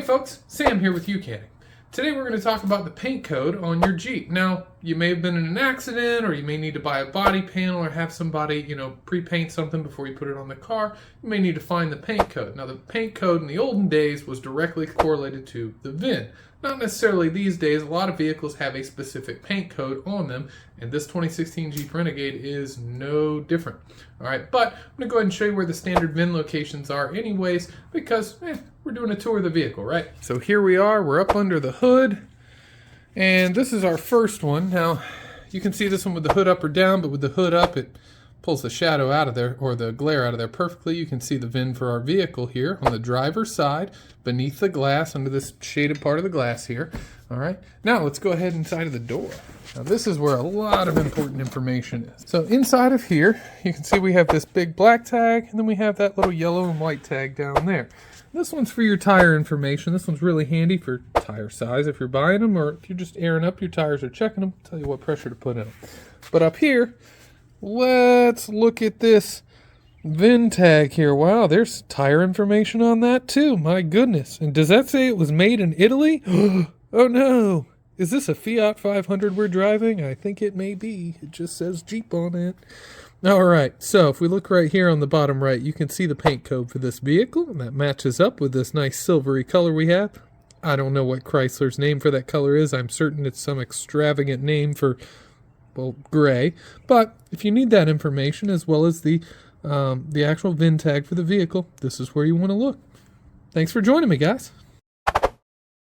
folks, Sam here with YOUCANIC. Today we're going to talk about the paint code on your Jeep. Now, you may have been in an accident, or you may need to buy a body panel or have somebody, pre-paint something before you put it on the car. You may need to find the paint code. Now, the paint code in the olden days was directly correlated to the VIN. Not necessarily these days. A lot of vehicles have a specific paint code on them, and this 2016 Jeep Renegade is no different. Alright, but I'm going to go ahead and show you where the standard VIN locations are anyways, because we're doing a tour of the vehicle, right? So here we are, we're up under the hood, and this is our first one. Now, you can see this one with the hood up or down, but with the hood up, it pulls the shadow out of there, or the glare out of there perfectly. You can see the VIN for our vehicle here on the driver's side, beneath the glass, under this shaded part of the glass here. All right, now let's go ahead inside of the door. Now this is where a lot of important information is. So inside of here, you can see we have this big black tag, and then we have that little yellow and white tag down there. This one's for your tire information. This one's really handy for tire size if you're buying them, or if you're just airing up your tires or checking them, tell you what pressure to put in them. But up here, let's look at this VIN tag here. Wow, there's tire information on that too. My goodness. And does that say it was made in Italy? Oh no. Is this a Fiat 500 we're driving? I think it may be. It just says Jeep on it. Alright, so if we look right here on the bottom right, you can see the paint code for this vehicle, and that matches up with this nice silvery color we have. I don't know what Chrysler's name for that color is. I'm certain it's some extravagant name for, well, gray. But if you need that information as well as the actual VIN tag for the vehicle, this is where you want to look. Thanks for joining me, guys.